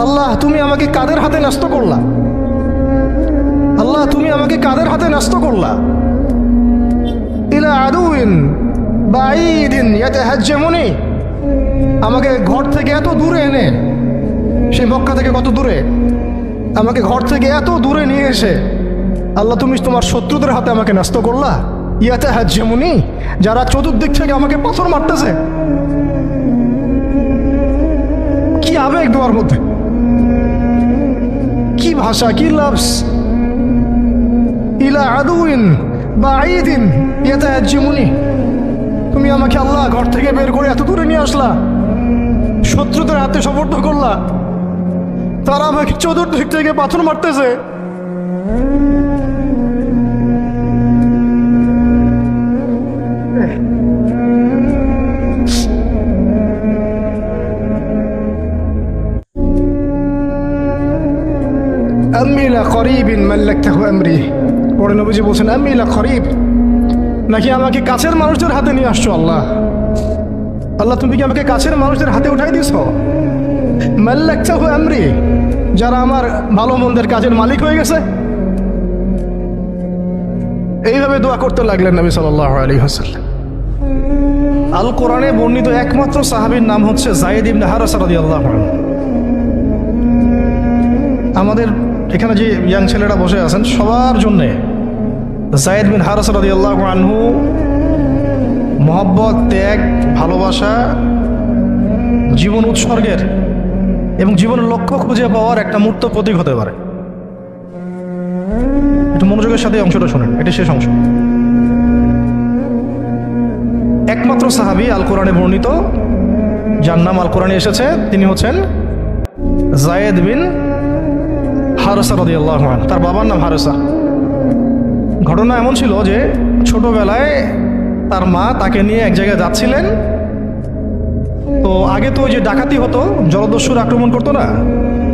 আল্লাহ তুমি আমাকে কাদের হাতে ন্যস্ত করলা, আল্লাহ তুমি আমাকে কাদের হাতে ন্যস্ত করলা। ইলা আদুইন বাঈদিন ইয়াতাহাজ্জামুনি, আমাকে ঘর থেকে এত দূরে এনে, সেই মক্কা থেকে কত দূরে, আমাকে ঘর থেকে এত দূরে নিয়ে এসে আল্লাহ তুমি তোমার শত্রুদের হাতে আমাকে ন্যস্ত করলা। ইয়াতাহাজ্জামুনি, যারা চতুর্দিক থেকে আমাকে পাথর মারতেছে। কি আবেগ তোমার মধ্যে, কি ভাষা, কি লাফজ। ইলা আদুইন বাঈদিন ইয়াতাহাজ্জামুনি, তুমি আমাকে আল্লাহ ঘর থেকে বের করে এত দূরে নিয়ে আসলা, শত্রুদের হাতে সমর্থ করলা, তারা আমাকে চতুর্দিক থেকে পাথর মারতেছে। আম্মি লা করিবিন মাল্লাকতাহু আমরি, পরে নবীজি বলছেন আম্মি লা করিব, নাকি আমাকে কাছের মানুষদের হাতে নিয়ে আসছো আল্লাহ। আল্লাহ তুমি কি আমাকে কাছের মানুষদের হাতে উঠাই দিয়েছ। মাল্লাকতাহু আমরি, যারা আমার ভালো মন্দের কাজের মালিক হয়ে গেছে। এইভাবে দোয়া করতে লাগলেন নবী সাল্লাল্লাহু আলাইহি ওয়াসাল্লাম। আল কোরআনে বর্ণিত একমাত্র সাহাবীর নাম হচ্ছে যায়েদ ইবনে হারেসা রাদিয়াল্লাহু আনহু। আমাদের এখানে যে ইয়াং ছেলেরা বসে আছেন সবার জন্যে যায়েদ বিন হারেসা রাদিয়াল্লাহু আনহু মহব্বত, ত্যাগ, ভালোবাসা, জীবন উৎসর্গের এবং জীবনের লক্ষ্য খুঁজে পাওয়ার একটা মূর্ত প্রতীক হতে পারে। একটু মনোযোগের সাথে অংশটা শোনেন, এটা শেষ অংশ। একমাত্র সাহাবী আল কোরআনে বর্ণিত যার নাম আল কোরআনে এসেছে তিনি হচ্ছেন যায়েদ বিন হারেসা রাদিয়াল্লাহু আনহু। তার বাবার নাম হারেসা। ঘটনা এমন ছিল যে ছোটবেলায় তার মা তাকে নিয়ে এক জায়গায় যাচ্ছিলেন। তো আগে তো ওই যে ডাকাতি হতো, জলদস্যুর আক্রমণ করতো না,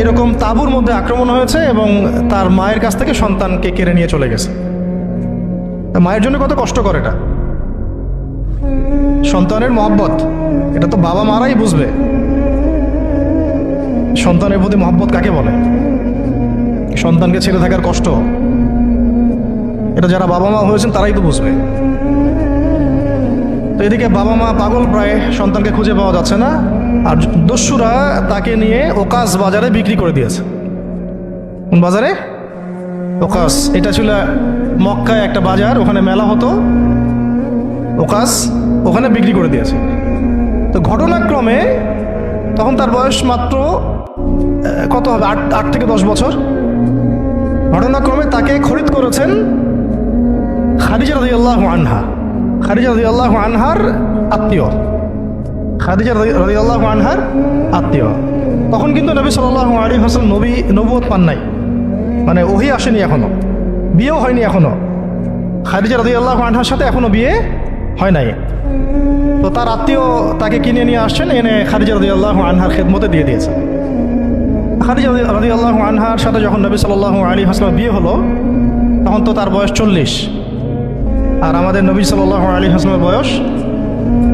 এরকম তাঁবুর মধ্যে আক্রমণ হয়েছে এবং তার মায়ের কাছ থেকে সন্তানকে কেড়ে নিয়ে চলে গেছে। মায়ের জন্য কত কষ্টকর এটা। সন্তানের মহব্বত, এটা তো বাবা মারাই বুঝবে সন্তানের প্রতি মহব্বত কাকে বলে, সন্তানকে ছেড়ে থাকার কষ্ট, এটা যারা বাবা মা হয়েছেন তারাই তো বুঝবে। তো এদিকে বাবা মা পাগল প্রায়, সন্তানকে খুঁজে পাওয়া যাচ্ছে না, আর দস্যুরা তাকে নিয়ে ওকাস বাজারে বিক্রি করে দিয়েছে। কোন বাজারে? ওকাস। এটা ছিল মক্কায় একটা বাজার, ওখানে মেলা হতো, ওকাস, ওখানে বিক্রি করে দিয়েছে। তো ঘটনাক্রমে তখন তার বয়স মাত্র কত হবে, 8 থেকে 10 বছর। ঘটনাক্রমে তাকে খরিদ করেছেন খাদিজা রাদিয়াল্লাহু আনহা। খাদিজা রাদিয়াল্লাহু আনহার আত্মীয়, খাদিজা রাদিয়াল্লাহু আনহার আত্মীয়। তখন কিন্তু নবী সাল্লাল্লাহু আলাইহি ওয়াসাল্লাম নবুয়ত পান নাই, মানে ওহী আসেনি এখনো, বিয়েও হয়নি এখনো। খাদিজা রাদিয়াল্লাহু আনহার সাথে এখনো বিয়ে হয় নাই। তো তার আত্মীয় তাকে কিনে নিয়ে আসছেন, এনে খাদিজা রাদিয়াল্লাহু আনহার খেদমতে দিয়ে দিয়েছে। খাদিজা রাদিয়াল্লাহু আনহার সাথে যখন নবী সাল্লাল্লাহু আলাইহি ওয়াসাল্লাম বিয়ে হলো তখন তো তার বয়স 40, আর আমাদের নবী সাল্লাল্লাহু আলাইহি ওয়াসাল্লামের বয়স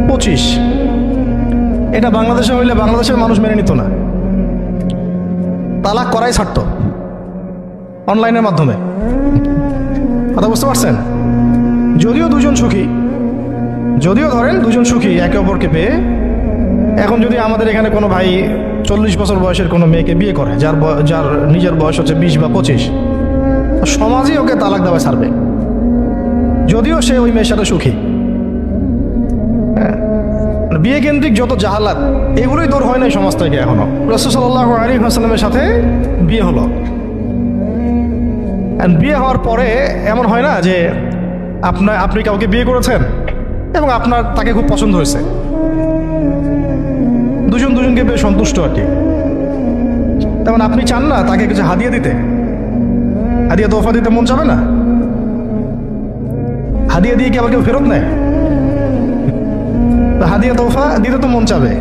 25। এটা বাংলাদেশে হইলে বাংলাদেশের মানুষ মেনে নিত না, তালাক করাই ছাড়ত অনলাইনের মাধ্যমে। কথা বুঝতে পারছেন? যদিও দুজন সুখী, যদিও ধরেন দুজন সুখী একে অপরকে পেয়ে। এখন যদি আমাদের এখানে কোনো ভাই 40 বছর বয়সের কোনো মেয়েকে বিয়ে করে, যার নিজের বয়স হচ্ছে 20 বা 25, সমাজই ওকে তালাক দেওয়া ছাড়বে, যদিও সে ওই মেয়ের সাথে সুখী। বিয়ে কেন্দ্রিক যত জাহালাত, এগুলোই দূর হয় নাই সমাজ থেকে এখনো। রাসূল সাল্লাল্লাহু আলাইহি ওয়াসাল্লামের সাথে বিয়ে হলো, বিয়ে হওয়ার পরে এমন হয় না যে আপনি কাউকে বিয়ে করেছেন এবং আপনার তাকে খুব পছন্দ হয়েছে, দুজনকে বেশ সন্তুষ্ট আর কি, তেমন আপনি চান না তাকে কিছু হাদিয়া দিতে, হাদিয়া তোফা দিতে মন চাবে না? হাদিয়া দিয়ে কি আবার কেউ ফেরত নেয়? হাদিয়া তোফা দিতে তো মন চাবে।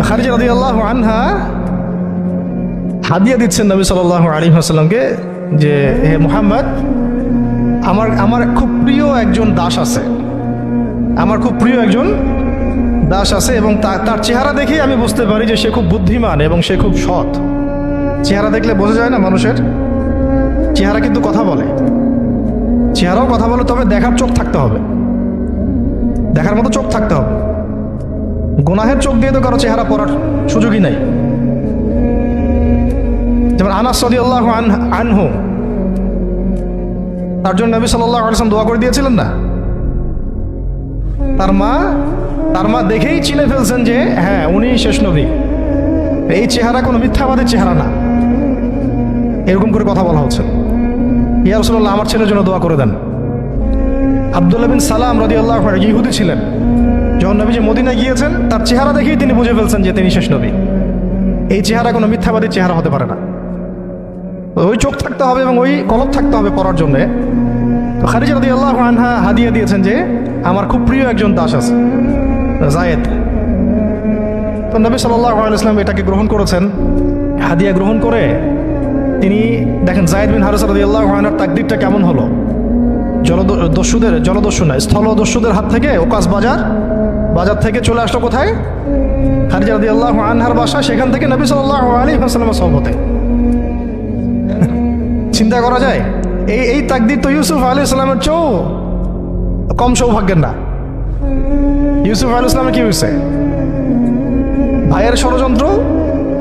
খাদিজা রাদিয়াল্লাহু আনহা হাদিয়া দিচ্ছেন নবী সাল্লাল্লাহু আলাইহি ওয়াসাল্লামকে যে হে মুহাম্মদ, আমার খুব প্রিয় একজন দাস আছে, আমার খুব প্রিয় একজন দাস আছে এবং তার চেহারা দেখেই আমি বুঝতে পারি যে সে খুব বুদ্ধিমান এবং সে খুব সৎ। চেহারা দেখলে বোঝা যায় না মানুষের? চেহারা কিন্তু কথা বলে, চেহারাও কথা বলে, তবে দেখার চোখ থাকতে হবে, দেখার মতো চোখ থাকতে হবে। গুনাহের চোখ দিয়ে তো কারো চেহারা পড়ার সুযোগই নাই। যেমন আনাস রাদিয়াল্লাহু আনহু, তার জন্য নবী সাল্লাল্লাহু আলাইহি ওয়াসাল্লাম দোয়া করে দিয়েছিলেন না? তার মা দেখেই চিনে ফেলছেন যে হ্যাঁ উনি শেষ নবী, এই চেহারা কোনো মিথ্যাবাদের চেহারা না। এরকম করে কথা বলা হচ্ছে, ইয়া রাসূলুল্লাহ আমার ছেলের জন্য দোয়া করে দেন। আব্দুল্লাহ বিন সালাম রাদিয়াল্লাহু আনহু ইহুদি ছিলেন, যখন নবীজি মদিনায় গিয়েছেন তার চেহারা দেখেই তিনি বুঝে ফেলছেন যে তিনি শেষ নবী। এই চেহারা কোনো মিথ্যাবাদী চেহারা হতে পারে না। ওই চোখ থাকতে হবে এবং ওই কলব থাকতে হবে পড়ার জন্যে। তো খাদিজা রাদিয়াল্লাহু আনহা হাদিয়া দিয়েছেন যে আমার খুব প্রিয় একজন দাস আছে যায়েদ। তো নবী সাল্লাল্লাহু আলাইহি ওয়াসাল্লাম এটাকে গ্রহণ করেছেন। হাদিয়া গ্রহণ করে তিনি দেখেন যায়েদ বিন হারিসা রাদিয়াল্লাহু আনহুর তাকদীরটা কেমন হলো। স্থলদস্যুদের হাত থেকে ওকাস বাজার থেকে চলে আসলো কোথায়? খাদিজা রাদিয়াল্লাহু আনহার বাসা, সেখান থেকে নবী সাল্লাল্লাহু আলাইহি ওয়াসাল্লামের সহবতে। চিন্তা করা যায়? এই তাকদীর তো ইউসুফ আলাইহিস সালামের চেয়েও কম সৌভাগ্যের না। ইউসুফ আলাইহিস সালামের কি হয়েছে? ভাইয়ের ষড়যন্ত্র,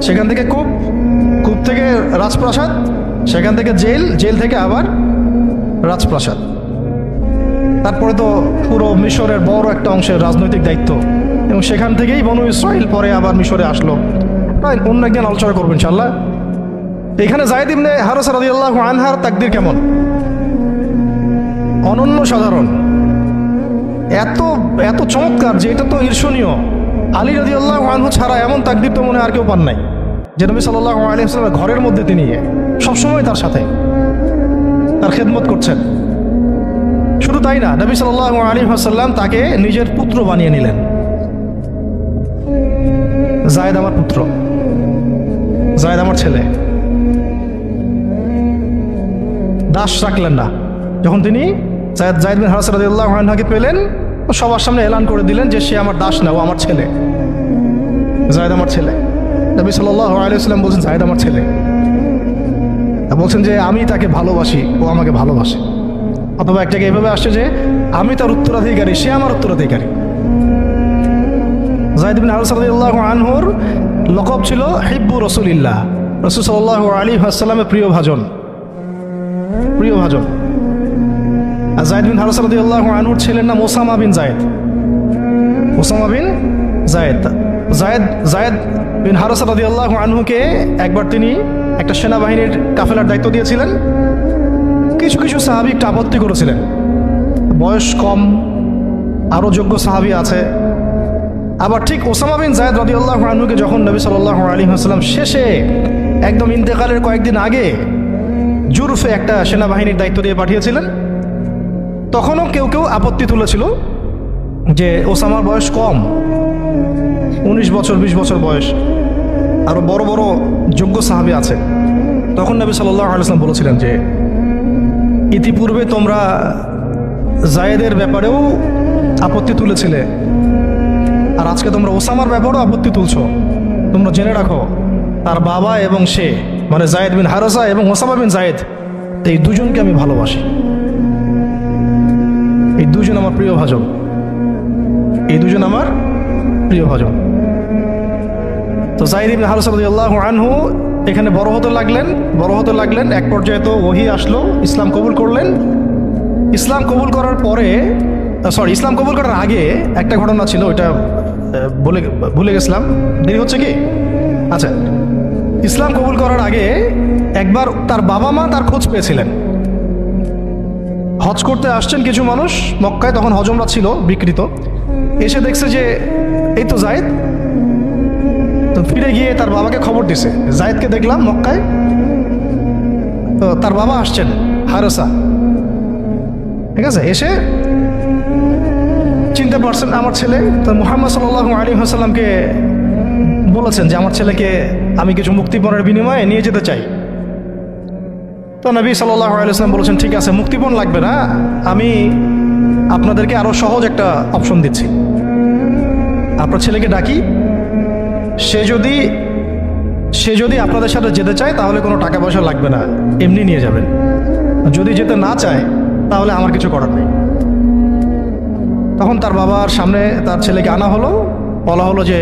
সেখান থেকে কূপ থেকে রাজপ্রাসাদ, সেখান থেকে জেল থেকে আবার রাজপ্রাসাদ, তারপরে তো পুরো মিশরের বড় একটা অংশের রাজনৈতিক দায়িত্ব, এবং সেখান থেকেই বনু ইসরাইল পরে আবার মিশরে আসলো। অন্য একদিন আলোচনা করবো ইনশাআল্লাহ। এখানে যায়েদ ইবনে হারিসা রাদিয়াল্লাহু আনহার তাকদীর কেমন? অনন্য সাধারণ, এত চমৎকার যে এটা তো ঈর্ষণীয়। আলী রাদিয়াল্লাহু আনহু ছাড়া এমন তাকদীর তো মনে আর কেউ পান নাই, যে নবী সাল্লাল্লাহু আলাইহি ওয়াসাল্লামের ঘরের মধ্যে তিনি সবসময় তার সাথে তার খেদমত করছেন। শুধু তাই না, নবী সাল্লাল্লাহু আলাইহি ওয়াসাল্লাম তাকে নিজের পুত্র বানিয়ে নিলেন। যায়েদ আমার পুত্র, যায়েদ আমার ছেলে। দাস রাখলেন না। যখন তিনি যায়েদ বিন হারিসা রাদিয়াল্লাহু আনহুকে পেলেন, সবার সামনে এলান করে দিলেন যে সে আমার দাস না, ও আমার ছেলে, যায়েদ আমার ছেলে। নবী সাল্লাল্লাহু আলাইহি ওয়াসাল্লাম বলছেন যায়েদ আমার ছেলে, বলছেন যে আমি তাকে ভালোবাসি, ও আমাকে ভালোবাসে। অথবা একটাকে এভাবে আসছে যে আমি তার উত্তরাধিকারী, সে আমার উত্তরাধিকারী। যায়েদ বিন হারিসা রাদিয়াল্লাহু আনহুর লকব ছিল হিব্বু রাসূলিল্লাহ, রাসূল সাল্লাল্লাহু আলাইহি ওয়াসাল্লামের প্রিয় ভাজন। আর যায়েদ বিন হারিসা রাদিয়াল্লাহু আনহুর ছেলের নাম ওসামা বিন যায়েদ। যায়েদ বিন হারিসা রাদিয়াল্লাহু আনহুকে একবার তিনি একটা সেনাবাহিনীর কাফেলার দায়িত্ব দিয়েছিলেন। কিছু সাহাবী একটু আপত্তি করেছিলেন, বয়স কম, আরও যোগ্য সাহাবী আছে। আবার ঠিক ওসামা বিন যায়েদ রাদিয়াল্লাহু আনহুকে যখন নবী সাল্লাল্লাহু আলাইহি ওয়াসাল্লাম শেষে একদম ইন্তেকালের কয়েকদিন আগে জুরফে একটা সেনাবাহিনীর দায়িত্ব দিয়ে পাঠিয়েছিলেন, তখনও কেউ আপত্তি তুলেছিল যে ওসামার বয়স কম, 19 বছর 20 বছর বয়স, আরও বড় বড় যোগ্য সাহাবী আছে। তখন নবী সাল্লাল্লাহু আলাইহি ওয়াসাল্লাম বলেছিলেন যে ইতিপূর্বে তোমরা যায়েদের ব্যাপারেও আপত্তি তুলেছিলে, আর আজকে তোমরা ওসামার ব্যাপারেও আপত্তি তুলছো। তোমরা জেনে রাখো, তার বাবা এবং সে, মানে যায়েদ বিন হারিসা এবং ওসামা বিন যায়েদ, এই দুজনকে আমি ভালোবাসি। এই দুজন আমার প্রিয় ভাজন, তো যায়েদ বিন হারিসা রাদিয়াল্লাহু আনহু এখানে বড় হতে লাগলেন। এক পর্যায়ে তো ওহী আসলো, ইসলাম কবুল করলেন। ইসলাম কবুল করার আগে একটা ঘটনা ছিল, ওইটা ভুলে গেছিলাম, দেরি হচ্ছে কি? আচ্ছা, ইসলাম কবুল করার আগে একবার তার বাবা মা তার খোঁজ পেয়েছিলেন। হজ করতে আসছেন কিছু মানুষ মক্কায়, তখন হজমরা ছিল বিকৃত, এসে দেখছে যে এই তো যায়েদ। তো ফিরে গিয়ে তার বাবাকে খবর দিছে, যায়েদকে দেখলাম মক্কায়। তো তার বাবা আসছেন হারিসা, ঠিক আছে, এসে চিনতে পারছেন আমার ছেলে। তো মুহাম্মদ সাল্লাল্লাহু আলাইহি ওয়াসাল্লামকে বলেছেন যে আমার ছেলেকে আমি কিছু মুক্তিপণের বিনিময়ে নিয়ে যেতে চাই। তো নবী সাল্লাল্লাহু আলাইহি ওয়াসাল্লাম বলেছেন ঠিক আছে, মুক্তিপণ লাগবে না, আমি আপনাদেরকে আরো সহজ একটা অপশন দিচ্ছি। আপনার ছেলেকে ডাকি, সে যদি আপনাদের সাথে যেতে চায় তাহলে কোনো টাকা পয়সা লাগবে না, এমনি নিয়ে যাবেন। যদি যেতে না চায় তাহলে আমার কিছু করার নেই। তখন তার বাবার সামনে তার ছেলেকে আনা হলো, বলা হলো যে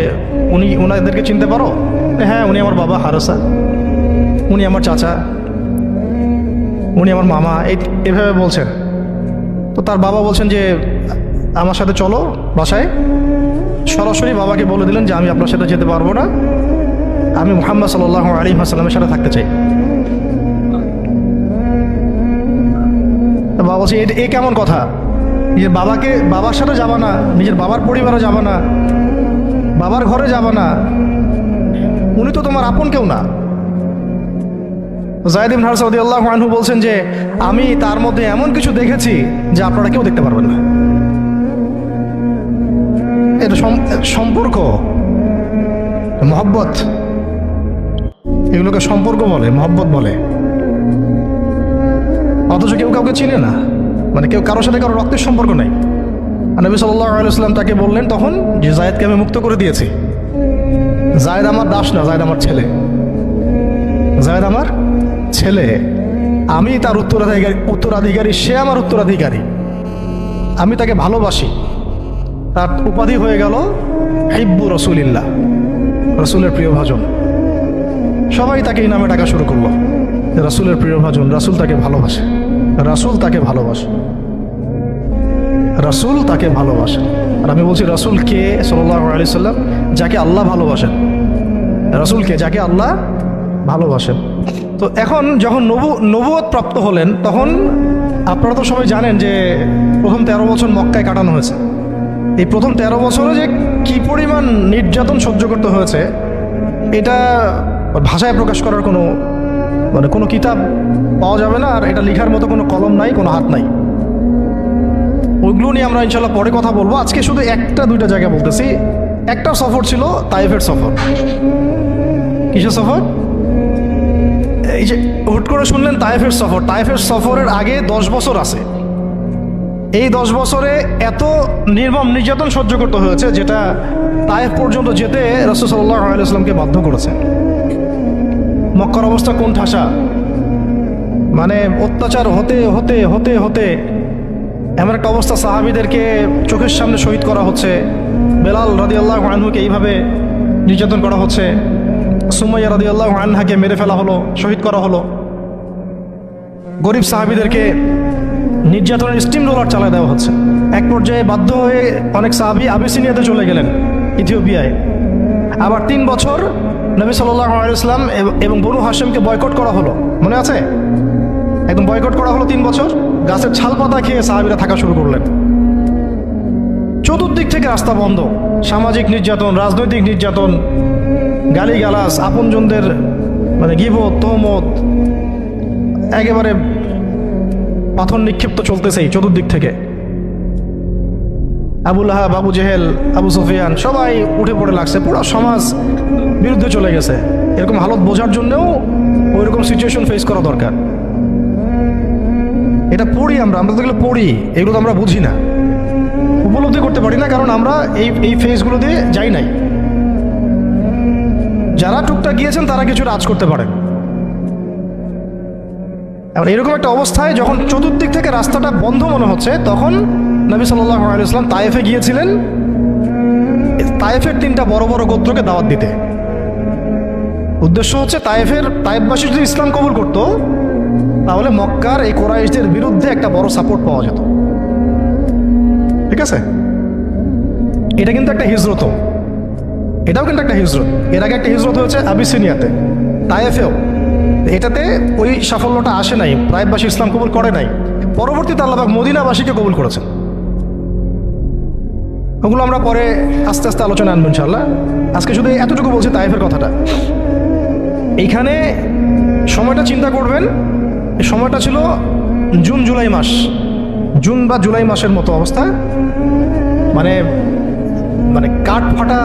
ওনাদেরকে চিনতে পারো? হ্যাঁ, উনি আমার বাবা হারসা, উনি আমার চাচা, উনি আমার মামা, এভাবে বলছেন। তো তার বাবা বলছেন যে আমার সাথে চলো বাসায়। সরাসরি বাবাকে বলে দিলেন যে আমি আপনার সাথে যেতে পারবো না, আমি মুহাম্মদ সাল্লাল্লাহু আলাইহি ওয়াসাল্লামের সাথে থাকতে চাই। বাবা বলছে এ কেমন কথা, নিজের বাবার সাথে যাবা না, নিজের বাবার পরিবারে যাবা না, বাবার ঘরে যাবা না, উনি তো তোমার আপন কেউ না। যায়েদ ইবনে হারসা রাদিয়াল্লাহু আনহু বলছেন যে আমি তার মধ্যে এমন কিছু দেখেছি যে আপনারা কেউ দেখতে পারবেন না। এটা সম্পর্ক, মহব্বত, এগুলোকে সম্পর্ক বলে, মহব্বত বলে। অথচ কেউ কাউকে চিনে না, মানে কেউ কারোর সাথে কারো রক্তের সম্পর্ক নাই। আর নবী সাল্লাল্লাহু আলাইহি ওয়াসাল্লাম তাকে বললেন তখন যে যায়েদকে আমি মুক্ত করে দিয়েছি। যায়েদ আমার দাস না, যায়েদ আমার ছেলে, যায়েদ আমার ছেলে, আমি তার উত্তরাধিকারী, সে আমার উত্তরাধিকারী, আমি তাকে ভালোবাসি। তার উপাধি হয়ে গেল হিব্বু রসুলিল্লাহ, রসুলের প্রিয় ভাজন। সবাই তাকে এই নামে ডাকা শুরু করলো, রাসূলের প্রিয় ভাজন, রাসূল তাকে ভালোবাসে, রাসূল তাকে ভালোবাসে, রাসূল তাকে ভালোবাসে। আর আমি বলছি রাসূল কে? সাল্লাল্লাহু আলাইহি সাল্লাম, যাকে আল্লাহ ভালোবাসেন। রাসূল কে? যাকে আল্লাহ ভালোবাসেন। তো এখন যখন নবুয়ত প্রাপ্ত হলেন, তখন আপনারা তো সবাই জানেন যে প্রথম 13 বছর মক্কায় কাটানো হয়েছে। এই প্রথম 13 বছরে যে কি পরিমাণ নির্যাতন সহ্য করতে হয়েছে, এটা ভাষায় প্রকাশ করার কোনো কিতাব পাওয়া যাবে না। আর এটা লেখার মতো কোনো কলম নাই, কোনো হাত নাই। ওইগুলো নিয়ে আমরা ইনশাল্লাহ পরে কথা বলবো। আজকে শুধু একটা দুইটা জায়গা বলতেছি। একটা সফর ছিল তাইফের সফর। কিসের সফর? এই যে হুট করে শুনলেন তাইফের সফর। তাইফের সফরের আগে 10 বছর আছে। এই 10 বছরে এত নির্মম নির্যাতন সহ্য করতে হয়েছে, যেটা তাইফ পর্যন্ত যেতে রাসূল সাল্লাল্লাহু আলাইহি ওয়াসাল্লামকে বাধ্য করেছে। মক্কার অবস্থা কোন ঠাসা, মানে অত্যাচার হতে হতে হতে হতে এমন একটা অবস্থা, সাহাবীদেরকে চোখের সামনে শহীদ করা হচ্ছে। বেলাল রাদিয়াল্লাহু আনহুকে এইভাবে নির্যাতন করা হচ্ছে। সুমাইয়া রাদিয়াল্লাহু আনহাকে মেরে ফেলা হলো, শহীদ করা হলো। গরিব সাহাবীদেরকে নির্যাতনের স্টিম রোলার চালায় দেওয়া হচ্ছে। এক পর্যায়ে বাধ্য হয়ে অনেক সাহাবী আবিসিনিয়াতে চলে গেলেন, ইথিওপিয়ায়। আবার 3 বছর নবী সাল্লাল্লাহু আলাইহি ওয়াসাল্লাম এবং বনু হাশিমকে বয়কট করা হলো, মনে আছে? একদম বয়কট করা হলো 3 বছর। গাছের ছাল পাতা খেয়ে সাহাবীরা থাকা শুরু করলেন। চতুর্দিক থেকে রাস্তা বন্ধ, সামাজিক নির্যাতন, রাজনৈতিক নির্যাতন, গালিগালাজ, আপনজনদের মানে গীবত, তহমত, একেবারে পাথর নিক্ষিপ্ত চলতেছেই চতুর্দিক থেকে। আবু লাহাব, আবু জেহেল, আবু সুফিয়ান সবাই উঠে পড়ে লাগছে, পুরো সমাজ বিরুদ্ধে চলে গেছে। এরকম হালত বোঝার জন্যও ওইরকম সিচুয়েশন ফেস করা দরকার। এটা পড়ি আমরা তো এগুলো পড়ি, এগুলো তো আমরা বুঝি না, উপলব্ধি করতে পারি না, কারণ আমরা এই ফেজগুলো দিয়ে যাই নাই। যারা টুকটাক গিয়েছেন তারা কিছু রাজ করতে পারেন। আর এরকম একটা অবস্থায় যখন চতুর্দিক থেকে রাস্তাটা বন্ধ মনে হচ্ছে, তখন নবী সাল্লাল্লাহু আলাইহি ওয়াসাল্লাম তায়েফে গিয়েছিলেন, তায়েফের 3টা বড় বড় গোত্রকে দাওয়াত দিতে। উদ্দেশ্য হচ্ছে তায়েফবাসী যদি ইসলাম কবুল করত, তাহলে মক্কার এই কুরাইশদের বিরুদ্ধে একটা বড় সাপোর্ট পাওয়া যেত। ঠিক আছে, এটা কিন্তু একটা হিজরত, এটাও কিন্তু একটা হিজরত। এর আগে একটা হিজরত হয়েছে আবিসিনিয়াতে, তায়েফেও। এটাতে ওই সাফল্যটা আসে নাই, তায়েফবাসী ইসলাম কবুল করে নাই। পরবর্তীতে আল্লাহ পাক মদিনাবাসীকে কবুল করেছেন। ওগুলো আমরা পরে আস্তে আস্তে আলোচনা আনবো ইনশাআল্লাহ। আজকে শুধু এতটুকু বলছি তায়েফের কথাটা। এইখানে সময়টা চিন্তা করবেন, এই সময়টা ছিল জুন জুলাই মাস, জুন বা জুলাই মাসের মতো অবস্থা। মানে কাঠ ফাটা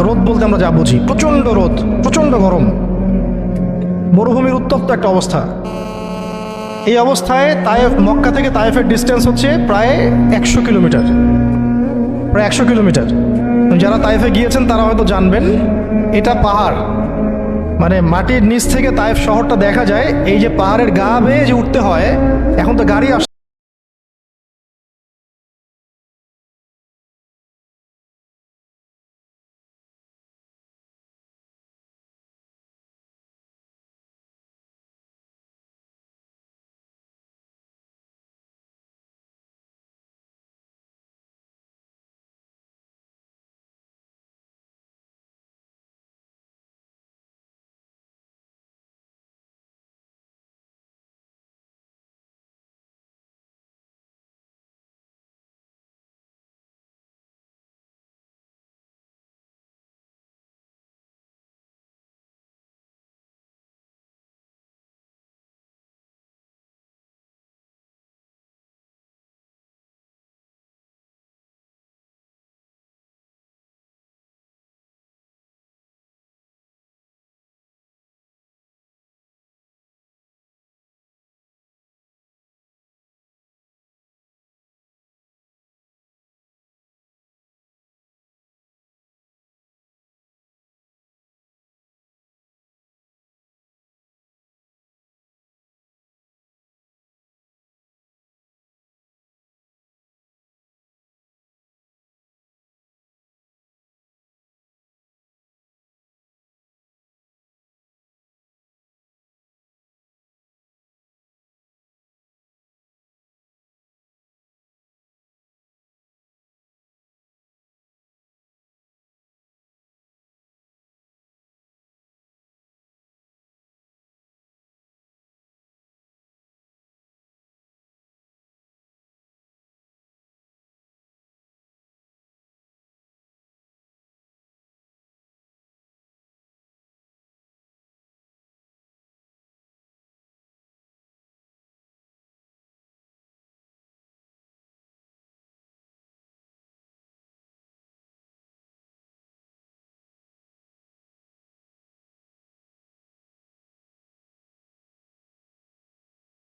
রোদ বলতে আমরা যা বুঝি, প্রচণ্ড রোদ, প্রচণ্ড গরম, মরুভূমির উত্তপ্ত একটা অবস্থা। এই অবস্থায় মক্কা থেকে তায়েফের ডিস্টেন্স হচ্ছে প্রায় 100 কিলোমিটার, প্রায় 100 কিলোমিটার। যারা তাইফে গিয়েছেন তারা হয়তো জানবেন, এটা পাহাড়, মানে মাটির নিচ থেকে তাইফ শহরটা দেখা যায়। এই যে পাহাড়ের গা বেয়ে যে উঠতে হয়, এখন তো গাড়ি